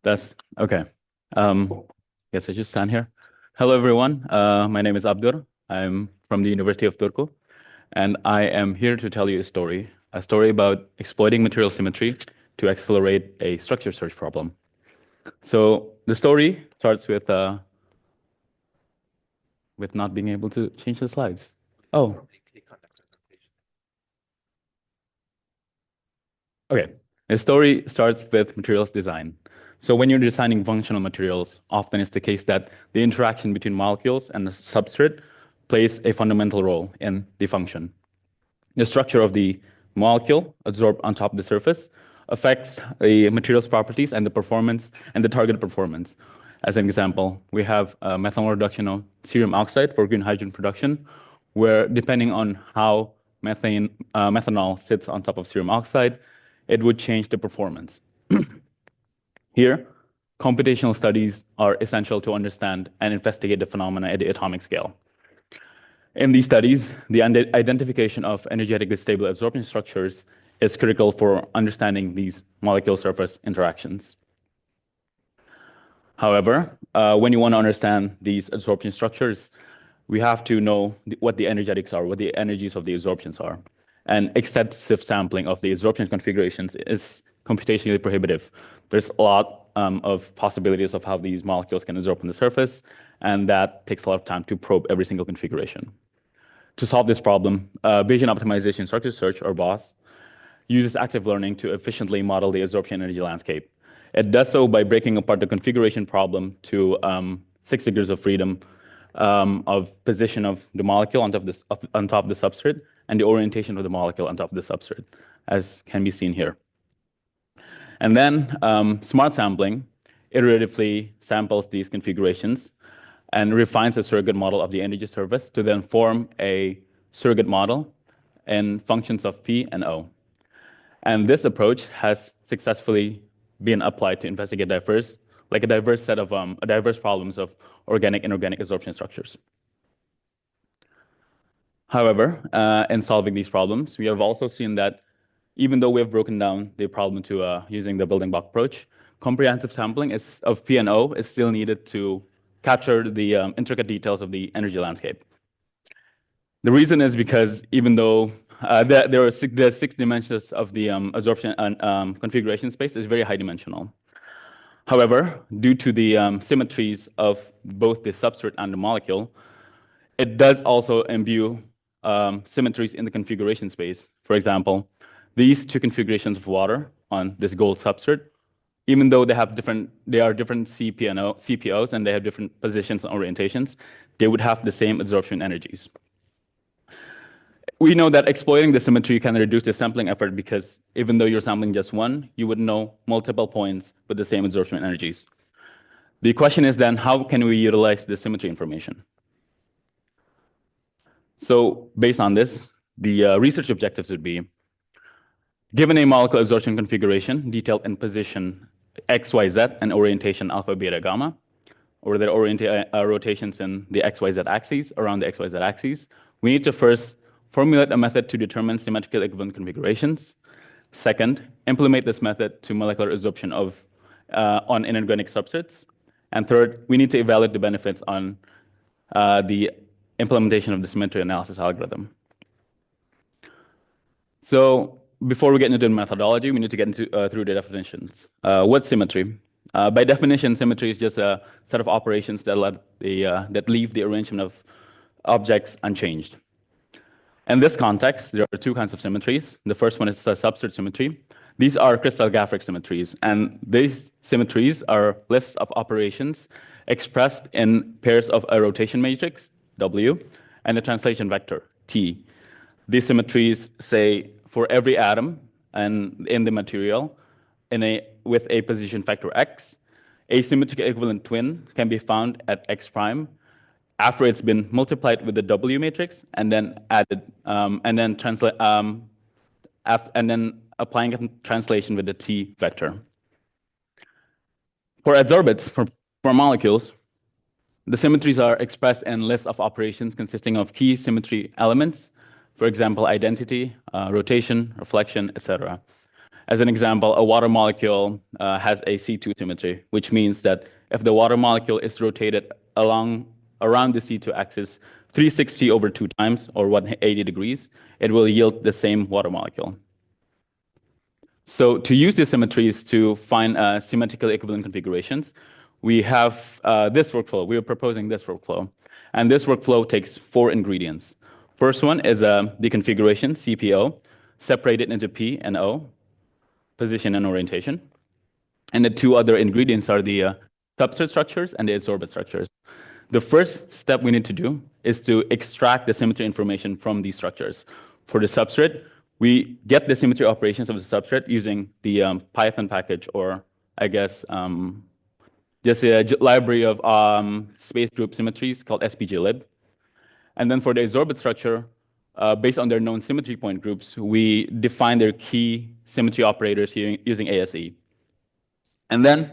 That's okay. Guess I just stand here. Hello, everyone. My name is Abdur. I'm from the University of Turku, and I am here to tell you a story about exploiting material symmetry to accelerate a structure search problem. So the story starts with not being able to change the slides. Oh, okay. The story starts with materials design. So when you're designing functional materials, often it's the case that the interaction between molecules and the substrate plays a fundamental role in the function. The structure of the molecule absorbed on top of the surface affects the material's properties and the performance and the target performance. As an example, we have methanol reduction of cerium oxide for green hydrogen production, where depending on how methanol sits on top of cerium oxide, it would change the performance. Here, computational studies are essential to understand and investigate the phenomena at the atomic scale. In these studies, the identification of energetically stable absorption structures is critical for understanding these molecule surface interactions. However, when you want to understand these absorption structures, we have to know what the energetics are, what the energies of the absorptions are. And extensive sampling of the absorption configurations is computationally prohibitive. There's a lot of possibilities of how these molecules can absorb on the surface, and that takes a lot of time to probe every single configuration. To solve this problem, Bayesian optimization structure search, or BOS, uses active learning to efficiently model the absorption energy landscape. It does so by breaking apart the configuration problem to 6 degrees of freedom of position of the molecule on top of the substrate and the orientation of the molecule on top of the substrate, as can be seen here. And then smart sampling iteratively samples these configurations and refines a surrogate model of the energy surface to then form a surrogate model in functions of P and O. And this approach has successfully been applied to investigate a diverse set of diverse problems of organic and inorganic absorption structures. However, in solving these problems, we have also seen that even though we have broken down the problem to using the building block approach, comprehensive sampling of P and O is still needed to capture the intricate details of the energy landscape. The reason is because even though there are the 6 dimensions of the absorption and configuration space is very high dimensional. However, due to the symmetries of both the substrate and the molecule, it does also imbue symmetries in the configuration space. For example, these 2 configurations of water on this gold substrate, even though they are different CPOs and they have different positions and orientations, they would have the same absorption energies. We know that exploiting the symmetry can reduce the sampling effort because even though you're sampling just one, you would know multiple points with the same absorption energies. The question is then, how can we utilize the symmetry information? So based on this, the research objectives would be, given a molecular absorption configuration detailed in position X, Y, Z and orientation alpha, beta, gamma, or their rotations in the X, Y, Z axes around the X, Y, Z axes, we need to first formulate a method to determine symmetrical equivalent configurations. Second, implement this method to molecular absorption on inorganic substrates. And third, we need to evaluate the benefits on the implementation of the symmetry analysis algorithm. So before we get into the methodology, we need to get through the definitions. What's symmetry? By definition, symmetry is just a set of operations that leave the arrangement of objects unchanged. In this context, there are 2 kinds of symmetries. The first one is substrate symmetry. These are crystallographic symmetries, and these symmetries are lists of operations expressed in pairs of a rotation matrix, W, and a translation vector, T. These symmetries say for every atom and in the material with a position factor X, a symmetrical equivalent twin can be found at X prime after it's been multiplied with the W matrix and then added and then applying a translation with the T vector. For adsorbates, for molecules, the symmetries are expressed in lists of operations consisting of key symmetry elements, for example, identity, rotation, reflection, etc. As an example, a water molecule has a C2 symmetry, which means that if the water molecule is rotated around the C2 axis 360 over 2 times, or 180 degrees, it will yield the same water molecule. So to use these symmetries to find symmetrically equivalent configurations, we have this workflow. We are proposing this workflow. And this workflow takes 4 ingredients. First one is the configuration, CPO, separated into P and O, position and orientation. And the 2 other ingredients are the substrate structures and the adsorbate structures. The first step we need to do is to extract the symmetry information from these structures. For the substrate, we get the symmetry operations of the substrate using the Python package, or I guess just a library of space group symmetries called spglib. And then for the adsorbate structure, based on their known symmetry point groups, we define their key symmetry operators using ASE. And then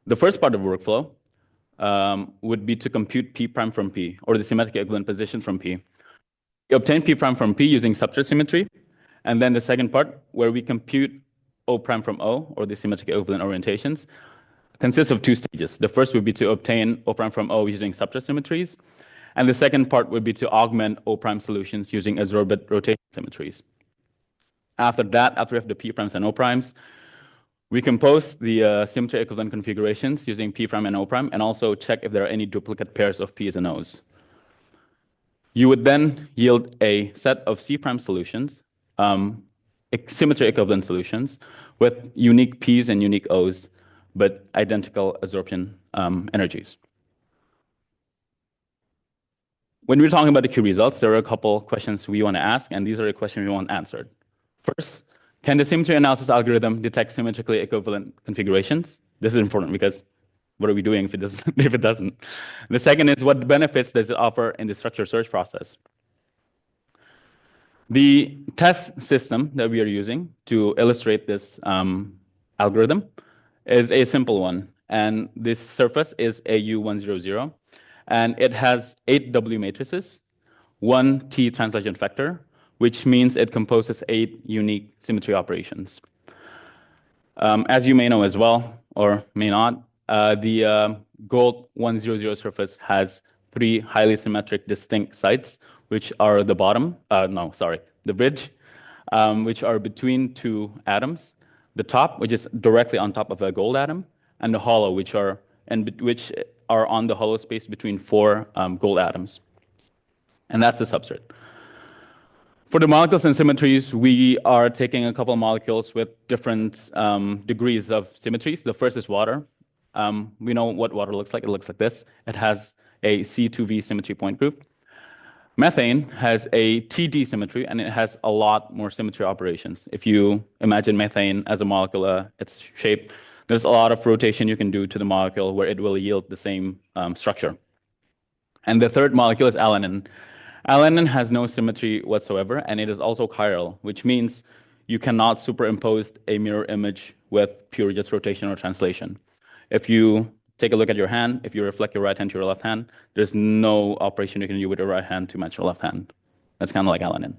the first part of the workflow would be to compute P prime from P, or the symmetric equivalent position from P. We obtain P prime from P using substrate symmetry. And then the second part, where we compute O prime from O, or the symmetric equivalent orientations, consists of 2 stages. The first would be to obtain O prime from O using substrate symmetries. And the second part would be to augment O prime solutions using adsorbate rotation symmetries. After that, after we have the P primes and O primes, we compose the symmetry equivalent configurations using P prime and O prime, and also check if there are any duplicate pairs of P's and O's. You would then yield a set of C prime solutions, symmetry equivalent solutions, with unique P's and unique O's, but identical absorption energies. When we're talking about the key results, there are a couple questions we want to ask, and these are the questions we want answered. First, can the symmetry analysis algorithm detect symmetrically equivalent configurations? This is important because what are we doing if it doesn't? The second is, what benefits does it offer in the structure search process? The test system that we are using to illustrate this algorithm is a simple one. And this surface is AU100. And it has 8 W matrices, 1 T translation vector, which means it composes 8 unique symmetry operations. As you may know as well, or may not, the gold 100 surface has 3 highly symmetric distinct sites, which are the the bridge, which are between 2 atoms, the top, which is directly on top of a gold atom, and the hollow, which are on the hollow space between 4 gold atoms. And that's the substrate. For the molecules and symmetries, we are taking a couple of molecules with different degrees of symmetries. The first is water. We know what water looks like. It looks like this. It has a C2V symmetry point group. Methane has a TD symmetry, and it has a lot more symmetry operations. If you imagine methane as a molecule, its shape, there's a lot of rotation you can do to the molecule where it will yield the same structure. And the third molecule is alanine. Alanine has no symmetry whatsoever, and it is also chiral, which means you cannot superimpose a mirror image with pure just rotation or translation. If you take a look at your hand, if you reflect your right hand to your left hand, there's no operation you can do with your right hand to match your left hand. That's kind of like alanine.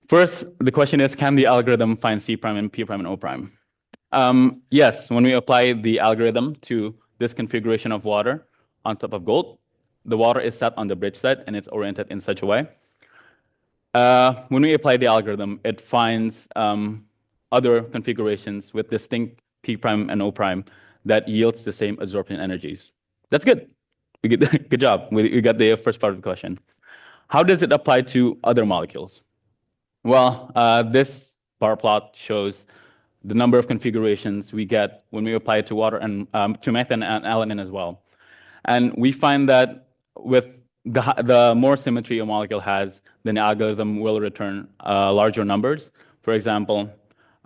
First, the question is, can the algorithm find C prime and P prime and O prime? Yes, when we apply the algorithm to this configuration of water on top of gold, the water is set on the bridge side and it's oriented in such a way. When we apply the algorithm, it finds other configurations with distinct P prime and O prime that yields the same absorption energies. That's good. Good job. We got the first part of the question. How does it apply to other molecules? Well, this bar plot shows the number of configurations we get when we apply it to water and to methane and alanine as well. And we find that with the more symmetry a molecule has, then the algorithm will return larger numbers. For example,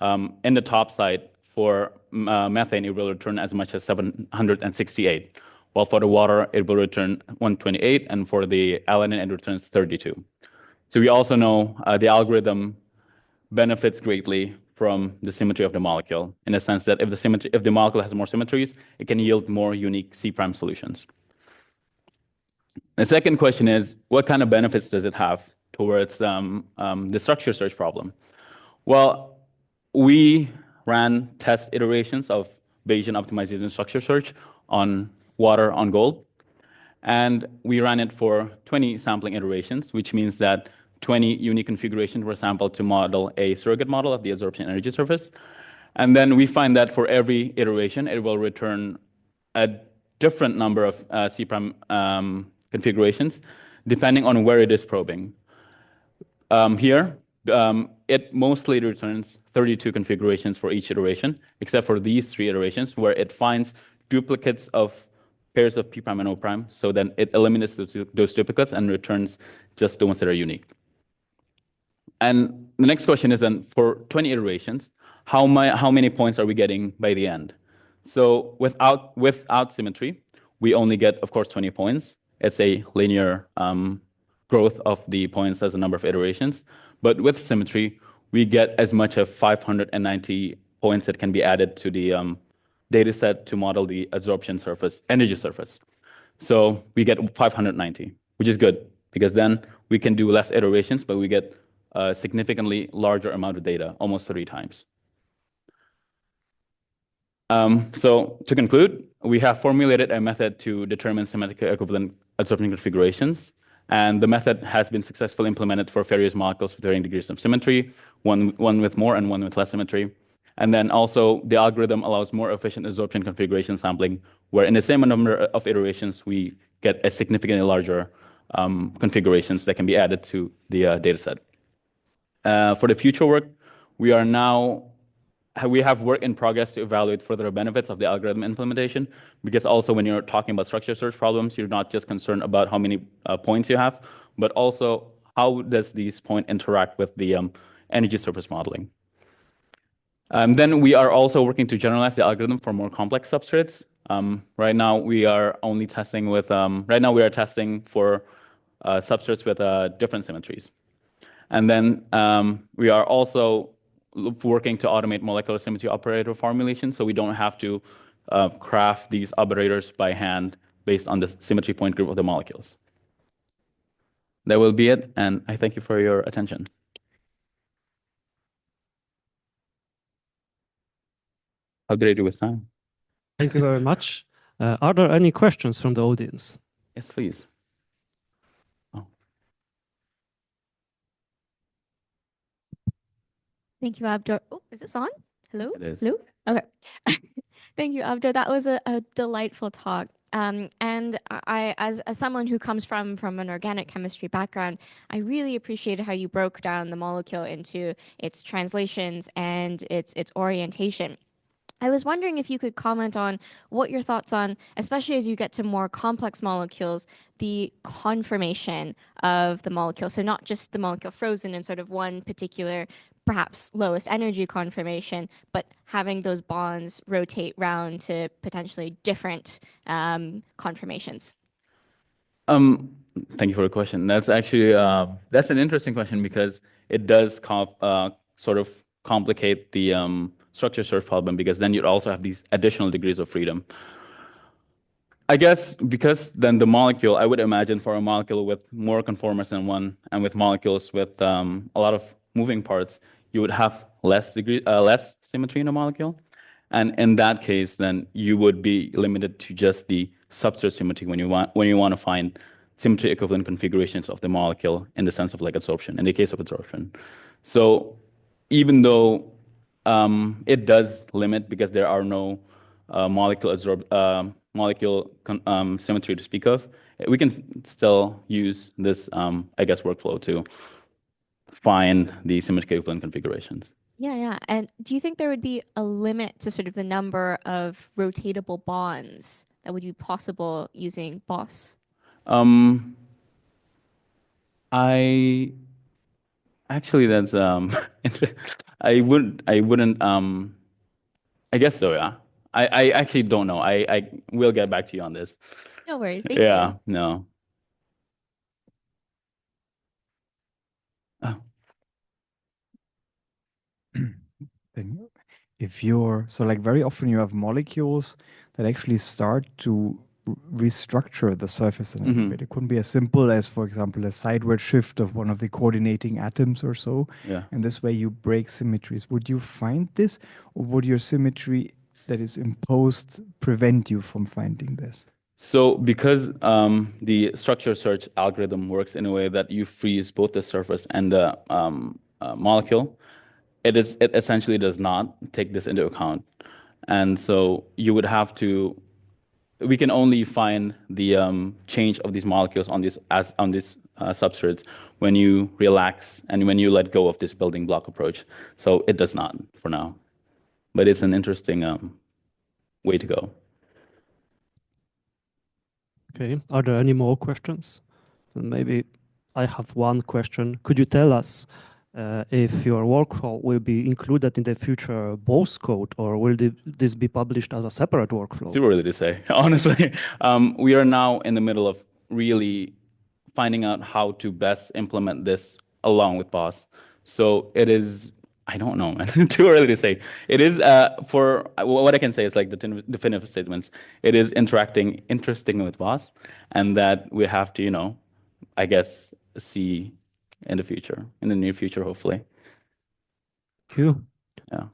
in the top side for methane, it will return as much as 768, while for the water, it will return 128, and for the alanine, it returns 32. So we also know the algorithm benefits greatly from the symmetry of the molecule, in the sense that if the molecule has more symmetries, it can yield more unique C prime solutions. The second question is, what kind of benefits does it have towards the structure search problem? Well, we ran test iterations of Bayesian optimization structure search on water on gold. And we ran it for 20 sampling iterations, which means that 20 unique configurations were sampled to model a surrogate model of the absorption energy surface. And then we find that for every iteration, it will return a different number of C prime configurations, depending on where it is probing. Here, it mostly returns 32 configurations for each iteration, except for these 3 iterations where it finds duplicates of pairs of P prime and O prime. So then it eliminates those duplicates and returns just the ones that are unique. And the next question is then, for 20 iterations, how many points are we getting by the end? So without symmetry, we only get, of course, 20 points. It's a linear growth of the points as a number of iterations. But with symmetry, we get as much as 590 points that can be added to the data set to model the absorption surface, energy surface. So we get 590, which is good, because then we can do less iterations, but we get a significantly larger amount of data, almost 3 times. So to conclude, we have formulated a method to determine symmetric equivalent absorption configurations. And the method has been successfully implemented for various molecules with varying degrees of symmetry, one with more and one with less symmetry. And then also the algorithm allows more efficient absorption configuration sampling, where in the same number of iterations, we get a significantly larger configurations that can be added to the data set. For the future work, we have work in progress to evaluate further benefits of the algorithm implementation, because also when you're talking about structure search problems, you're not just concerned about how many points you have, but also how does these points interact with the energy surface modeling. Then we are also working to generalize the algorithm for more complex substrates. Right now we are testing for substrates with different symmetries. And then we are also working to automate molecular symmetry operator formulation, so we don't have to craft these operators by hand based on the symmetry point group of the molecules. That will be it, and I thank you for your attention. How did I do with time? Thank you very much. Are there any questions from the audience? Yes, please. Thank you, Abdur. Oh, is this on? Hello? It is. Hello? Okay. Thank you, Abdur. That was a delightful talk. And as someone who comes from an organic chemistry background, I really appreciated how you broke down the molecule into its translations and its orientation. I was wondering if you could comment on what your thoughts on, especially as you get to more complex molecules, the conformation of the molecule. So not just the molecule frozen in sort of one particular, perhaps lowest energy conformation, but having those bonds rotate round to potentially different conformations. Thank you for the question. That's actually that's an interesting question, because it does sort of complicate the structure search problem, because then you'd also have these additional degrees of freedom. I guess because then the molecule, I would imagine for a molecule with more conformers than one, and with molecules with a lot of moving parts, you would have less symmetry in a molecule. And in that case, then you would be limited to just the substrate symmetry when you want to find symmetry equivalent configurations of the molecule in the sense of like absorption, in the case of absorption. So even though it does limit, because there are no molecule symmetry to speak of, we can still use this, I guess, workflow to find the symmetry equivalent configurations. Yeah. And do you think there would be a limit to sort of the number of rotatable bonds that would be possible using BOSS? I actually, that's I wouldn't I guess so, yeah. I actually don't know. I will get back to you on this. No worries. Thank you. Yeah, no. Oh. If you're, so like very often you have molecules that actually start to restructure the surface in a bit. It couldn't be as simple as, for example, a sideward shift of one of the coordinating atoms or so. Yeah. And this way you break symmetries. Would you find this, or would your symmetry that is imposed prevent you from finding this? So because the structure search algorithm works in a way that you freeze both the surface and the molecule, it essentially does not take this into account. And so you would have to, we can only find the change of these molecules on these substrates when you relax and when you let go of this building block approach. So it does not for now, but it's an interesting way to go. Okay, are there any more questions? Then maybe I have one question. Could you tell us if your workflow will be included in the future Bose code, or will this be published as a separate workflow? It's too early to say, honestly. We are now in the middle of really finding out how to best implement this along with Boss. So it is, I don't know, man. Too early to say. It is, for what I can say is like the definitive statements. It is interesting with Boss, and that we have to, you know, I guess, see in the future, in the near future, hopefully. Thank you. Yeah.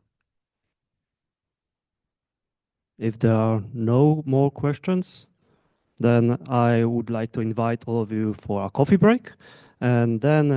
If there are no more questions, then I would like to invite all of you for a coffee break, and then